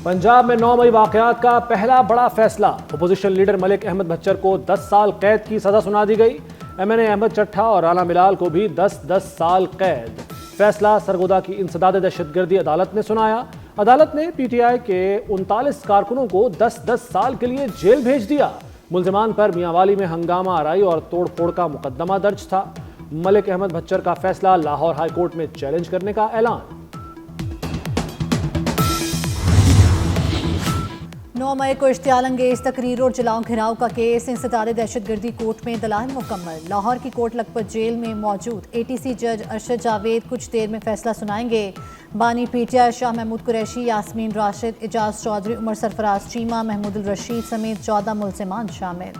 پنجاب میں 9 مئی واقعات کا پہلا بڑا فیصلہ، اپوزیشن لیڈر ملک احمد بھچر کو 10 سال قید کی سزا سنا دی گئی۔ MNA احمد چٹھا اور رانا بلال کو بھی 10 سال قید۔ فیصلہ سرگودا کی انسداد دہشت گردی عدالت نے سنایا۔ عدالت نے PTI کے 39 کارکنوں کو 10 سال کے لیے جیل بھیج دیا۔ ملزمان پر میاں والی میں ہنگامہ آرائی اور توڑ پھوڑ کا مقدمہ درج تھا۔ ملک احمد بھچر کا فیصلہ لاہور ہائی کورٹ میں چیلنج کرنے کا اعلان۔ 9 مئی کو اشتعال انگیز تقریر اور جلاؤ گھراؤ کا کیس، انسداد دہشت گردی کورٹ میں دلائل مکمل۔ لاہور کی کوٹ لکھپت جیل میں موجود ATC جج ارشد جاوید کچھ دیر میں فیصلہ سنائیں گے۔ بانی PTI شاہ محمود قریشی، یاسمین راشد، اعجاز چودھری، عمر سرفراز چیمہ، محمود الرشید سمیت 14 ملزمان شامل۔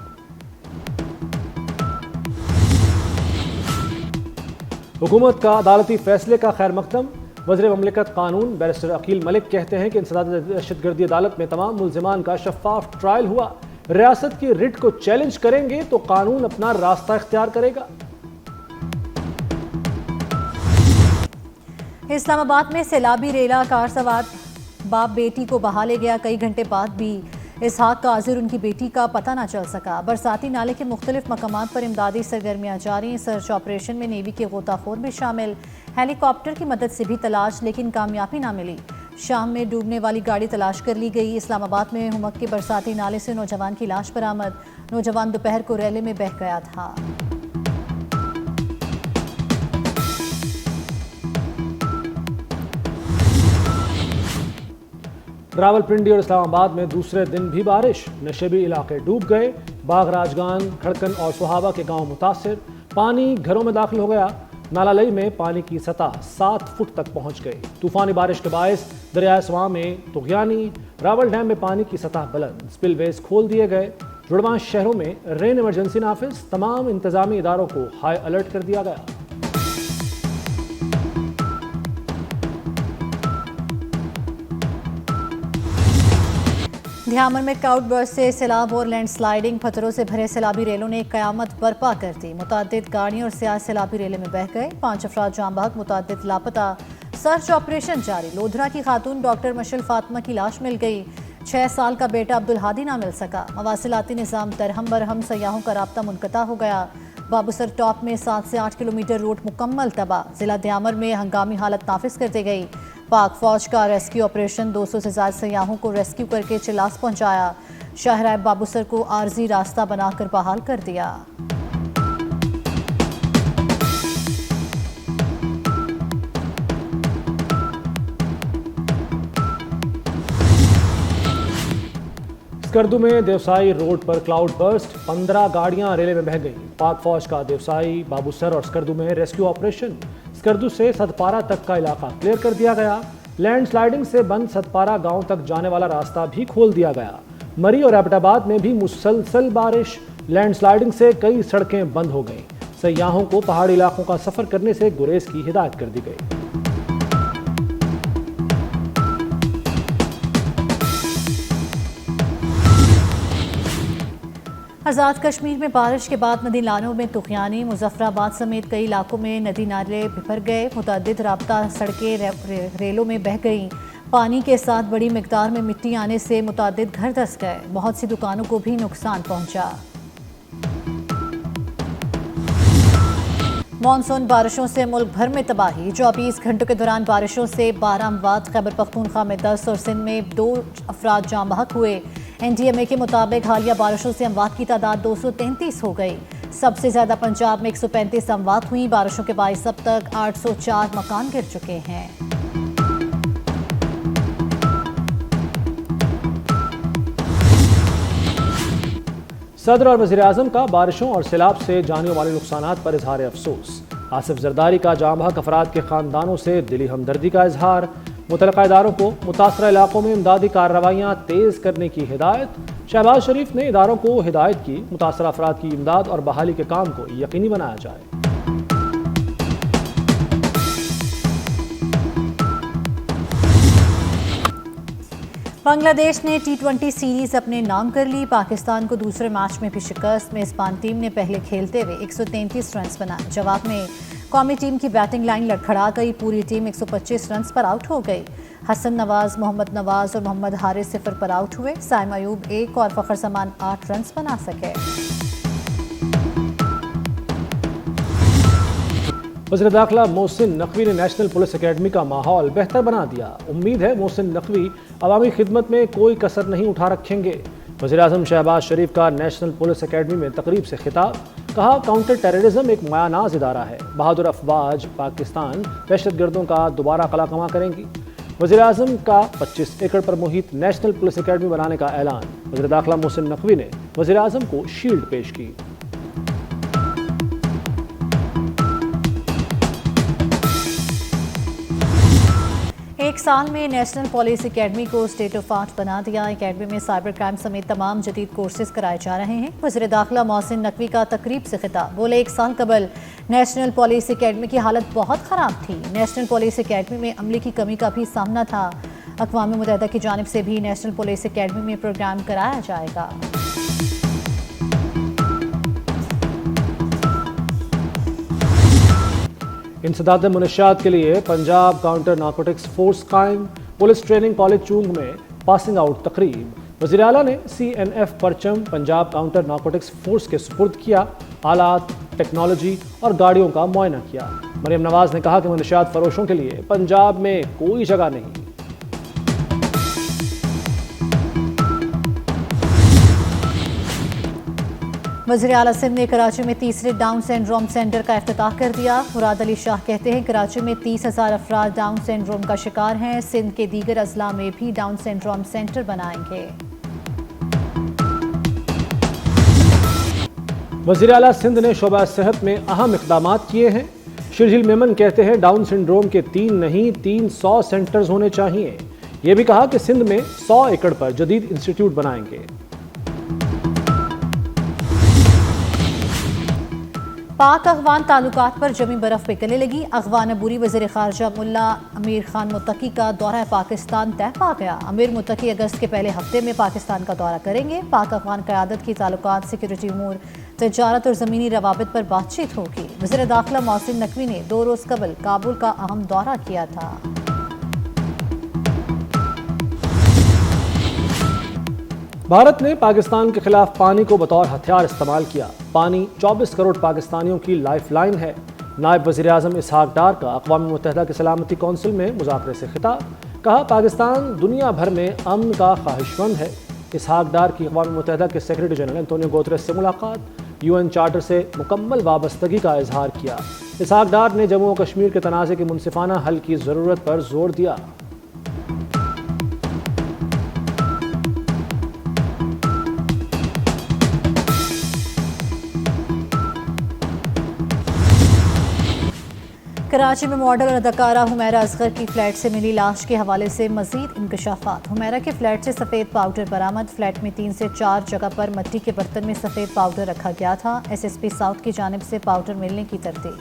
حکومت کا عدالتی فیصلے کا خیر مقدم۔ وزیر مملکت قانون بیرسٹر عقیل ملک کہتے ہیں کہ انسداد دہشت گردی عدالت میں تمام ملزمان کا شفاف ٹرائل ہوا۔ ریاست کی رٹ کو چیلنج کریں گے تو قانون اپنا راستہ اختیار کرے گا۔ اسلام آباد میں سیلابی ریلا کار سوار باپ بیٹی کو بہا لے گیا۔ کئی گھنٹے بعد بھی اسحاق کا عذر ان کی بیٹی کا پتہ نہ چل سکا۔ برساتی نالے کے مختلف مقامات پر امدادی سرگرمیاں جاری۔ سرچ آپریشن میں نیوی کے غوطہ خور بھی شامل۔ ہیلی کاپٹر کی مدد سے بھی تلاش لیکن کامیابی نہ ملی۔ شام میں ڈوبنے والی گاڑی تلاش کر لی گئی۔ اسلام آباد میں ہمک کے برساتی نالے سے نوجوان کی لاش برآمد۔ نوجوان دوپہر کو ریلے میں بہہ گیا تھا۔ راولپنڈی اور اسلام آباد میں دوسرے دن بھی بارش، نشیبی علاقے ڈوب گئے۔ باغ راجگان، کھڑکن اور سہاوا کے گاؤں متاثر، پانی گھروں میں داخل ہو گیا۔ نالہ لئی میں پانی کی سطح 7 فٹ تک پہنچ گئی۔ طوفانی بارش کے باعث دریائے سواں میں طغیانی، راول ڈیم میں پانی کی سطح بلند، سپل ویز کھول دیے گئے۔ جڑواں شہروں میں رین ایمرجنسی نافذ، تمام انتظامی اداروں کو ہائی الرٹ کر دیا گیا۔ دھیامر میں کلاؤڈ برسٹ سے سیلاب اور لینڈ سلائیڈنگ، پتھروں سے بھرے سیلابی ریلوں نے قیامت برپا کر دی۔ متعدد گاڑیوں اور سیاح سیلابی ریلے میں بہہ گئے۔ 5 افراد جاں بحق، متعدد لاپتہ۔ سرچ آپریشن جاری۔ لودھرا کی خاتون ڈاکٹر مشل فاطمہ کی لاش مل گئی۔ 6 سال کا بیٹا عبدالہادی نہ مل سکا۔ مواصلاتی نظام درہم برہم، سیاحوں کا رابطہ منقطع ہو گیا۔ بابوسر ٹاپ میں 7 سے 8 کلومیٹر روٹ مکمل تباہ۔ ضلع دھیامر میں ہنگامی حالت نافذ کر دی گئی۔ پاک فوج کا ریسکیو آپریشن، 200 سے زائد سیاحوں کو ریسکیو کر کے چلاس پہنچایا۔ شاہراہ بابوسر کو عارضی راستہ بنا کر بحال کر دیا۔ اسکردو میں دیوسائی روڈ پر کلاؤڈ برسٹ، 15 گاڑیاں ریلے میں بہہ گئیں۔ پاک فوج کا دیوسائی، بابوسر اور اسکردو میں ریسکیو آپریشن۔ اسکردو سے سدپارہ تک کا علاقہ کلیئر کر دیا گیا۔ لینڈ سلائیڈنگ سے بند سدپارہ گاؤں تک جانے والا راستہ بھی کھول دیا گیا۔ مری اور ایبٹ آباد میں بھی مسلسل بارش، لینڈ سلائیڈنگ سے کئی سڑکیں بند ہو گئیں۔ سیاحوں کو پہاڑی علاقوں کا سفر کرنے سے گریز کی ہدایت کر دی گئی۔ آزاد کشمیر میں بارش کے بعد ندی نالوں میں طغیانی، مظفر آباد سمیت کئی علاقوں میں ندی نالے بھر گئے۔ متعدد رابطہ سڑکیں ریلوں میں بہہ گئیں۔ پانی کے ساتھ بڑی مقدار میں مٹی آنے سے متعدد گھر دھس گئے۔ بہت سی دکانوں کو بھی نقصان پہنچا۔ مانسون بارشوں سے ملک بھر میں تباہی، 24 گھنٹوں کے دوران بارشوں سے 12 اموات، خیبر پختونخوا میں 10 اور سندھ میں 2 افراد جاں بحق ہوئے۔ NDMA کے مطابق حالیہ بارشوں سے اموات کی تعداد 233 ہو گئی۔ سب سے زیادہ پنجاب میں 135 اموات ہوئیں۔ بارشوں کے باعث اب تک 804 مکان گر چکے ہیں۔ صدر اور وزیر اعظم کا بارشوں اور سیلاب سے جانی و مالی نقصانات پر اظہار افسوس۔ آصف زرداری کا جاں بحق افراد کے خاندانوں سے دلی ہمدردی کا اظہار۔ متعلقہ اداروں کو متاثرہ علاقوں میں امدادی کارروائیاں تیز کرنے کی ہدایت۔ شہباز شریف نے اداروں کو ہدایت کی متاثرہ افراد کی امداد اور بحالی کے کام کو یقینی بنایا جائے۔ بنگلہ دیش نے T20 سیریز اپنے نام کر لی۔ پاکستان کو دوسرے میچ میں بھی شکست۔ میزبان ٹیم نے پہلے کھیلتے ہوئے 133 رنز بنائے۔ جواب میں قومی ٹیم کی بیٹنگ لائن لڑکھڑا گئی، پوری ٹیم 125 رنز پر آؤٹ ہو گئی۔ حسن نواز، محمد نواز اور محمد حارث 0 پر آؤٹ ہوئے، سائم ایوب 1 اور فخر زمان 8 رنز بنا سکے۔ وزیر داخلہ محسن نقوی نے نیشنل پولیس اکیڈمی کا ماحول بہتر بنا دیا۔ امید ہے محسن نقوی عوامی خدمت میں کوئی کسر نہیں اٹھا رکھیں گے۔ وزیر اعظم شہباز شریف کا نیشنل پولیس اکیڈمی میں تقریب سے خطاب، کہا کاؤنٹر ٹیررزم ایک مایہ ناز ادارہ ہے، بہادر افواج پاکستان دہشت گردوں کا دوبارہ قلع کما کریں گی۔ وزیر اعظم کا 25 ایکڑ پر محیط نیشنل پولیس اکیڈمی بنانے کا اعلان، وزیر داخلہ محسن نقوی نے وزیر اعظم کو شیلڈ پیش کی۔ ایک سال میں نیشنل پولیس اکیڈمی کو اسٹیٹ آف آرٹ بنا دیا۔ اکیڈمی میں سائبر کرائم سمیت تمام جدید کورسز کرائے جا رہے ہیں۔ وزیر داخلہ محسن نقوی کا تقریب سے خطاب، بولے 1 سال قبل نیشنل پولیس اکیڈمی کی حالت بہت خراب تھی۔ نیشنل پولیس اکیڈمی میں عملے کی کمی کا بھی سامنا تھا۔ اقوام متحدہ کی جانب سے بھی نیشنل پولیس اکیڈمی میں پروگرام کرایا جائے گا۔ انسداد منشیات کے لیے پنجاب کاؤنٹر نارکوٹکس فورس قائم، پولیس ٹریننگ کالج چونگ میں پاسنگ آؤٹ تقریب۔ وزیر اعلیٰ نے CNF پرچم پنجاب کاؤنٹر نارکوٹکس فورس کے سپرد کیا، آلات، ٹیکنالوجی اور گاڑیوں کا معائنہ کیا۔ مریم نواز نے کہا کہ منشیات فروشوں کے لیے پنجاب میں کوئی جگہ نہیں۔ وزیر اعلیٰ سندھ نے کراچی میں تیسرے ڈاؤن سنڈروم سینٹر کا افتتاح کر دیا۔ مراد علی شاہ کہتے ہیں کراچی میں 30,000 افراد ڈاؤن سنڈروم کا شکار ہیں، سندھ کے دیگر اضلاع میں بھی ڈاؤن سنڈروم سینٹر بنائیں گے۔ وزیر اعلیٰ سندھ نے شعبہ صحت میں اہم اقدامات کیے ہیں۔ شرجیل میمن کہتے ہیں ڈاؤن سنڈروم کے 3 نہیں 300 سینٹرز ہونے چاہیے۔ یہ بھی کہا کہ سندھ میں 100 ایکڑ پر جدید انسٹیٹیوٹ بنائیں گے۔ پاک افغان تعلقات پر جمی برف پگھلنے لگی۔ افغان عبوری وزیر خارجہ ملا امیر خان متقی کا دورہ پاکستان طے پا گیا۔ امیر متقی اگست کے پہلے ہفتے میں پاکستان کا دورہ کریں گے۔ پاک افغان قیادت کی تعلقات، سیکورٹی امور، تجارت اور زمینی روابط پر بات چیت ہوگی۔ وزیر داخلہ محسن نقوی نے 2 روز قبل کابل کا اہم دورہ کیا تھا۔ بھارت نے پاکستان کے خلاف پانی کو بطور ہتھیار استعمال کیا۔ پانی 24 کروڑ پاکستانیوں کی لائف لائن ہے۔ نائب وزیر اعظم اسحاق ڈار کا اقوام متحدہ کی سلامتی کونسل میں مذاکرے سے خطاب، کہا پاکستان دنیا بھر میں امن کا خواہش مند ہے۔ اسحاق ڈار کی اقوام متحدہ کے سیکرٹری جنرل انتونیو گوتریس سے ملاقات، UN چارٹر سے مکمل وابستگی کا اظہار کیا۔ اسحاق ڈار نے جموں و کشمیر کے تنازع کے منصفانہ حل کی ضرورت پر زور دیا۔ کراچی میں ماڈل اور اداکارہ حمیرہ اصغر کی فلیٹ سے ملی لاش کے حوالے سے مزید انکشافات۔ حمیرہ کے فلیٹ سے سفید پاؤڈر برآمد۔ فلیٹ میں 3 سے 4 جگہ پر مٹی کے برتن میں سفید پاؤڈر رکھا گیا تھا۔ SSP ساؤتھ کی جانب سے پاؤڈر ملنے کی تردید۔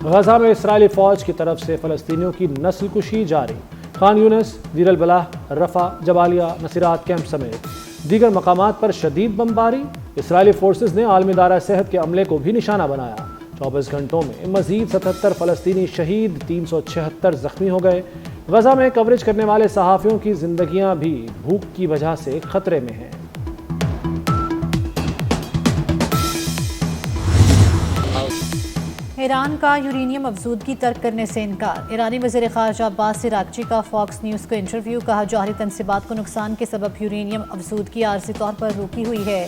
غزہ میں اسرائیلی فوج کی طرف سے فلسطینیوں کی نسل کشی جاری۔ خان یونس، دیر البلح، رفح، جبالیہ، نصیرات کیمپ سمیت دیگر مقامات پر شدید بمباری۔ اسرائیلی فورسز نے عالمی ادارہ صحت کے عملے کو بھی نشانہ بنایا۔ 24 گھنٹوں میں مزید 77 فلسطینی شہید، 376 زخمی ہو گئے۔ غزہ میں کوریج کرنے والے صحافیوں کی زندگیاں بھی بھوک کی وجہ سے خطرے میں ہیں۔ ایران کا یورینیم افزودگی ترک کرنے سے انکار۔ ایرانی وزیر خارجہ عباس عراقچی کا فاکس نیوز کو انٹرویو، کہا جوہری تنصیبات کو نقصان کے سبب یورینیم افزودگی عارضی طور پر روکی ہوئی ہے۔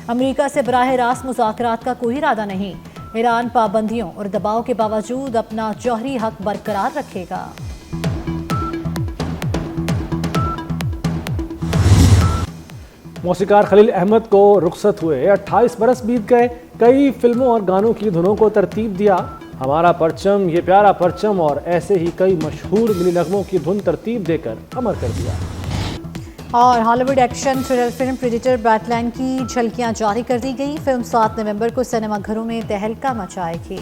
امریکہ سے براہ راست مذاکرات کا کوئی ارادہ نہیں۔ ایران پابندیوں اور دباؤ کے باوجود اپنا جوہری حق برقرار رکھے گا۔ موسیقار خلیل احمد کو رخصت ہوئے 28 برس بیت گئے۔ کئی فلموں اور گانوں کی دھنوں کو ترتیب دیا۔ ہمارا پرچم، یہ پیارا پرچم اور ایسے ہی کئی مشہور ملی نغموں کی دھن ترتیب دے کر امر کر دیا۔ اور Hollywood action thriller film Predator بیٹ لائن کی جھلکیاں جاری کر دی گئی۔ فلم 7 نومبر کو سنیما گھروں میں تہلکہ مچائے گی۔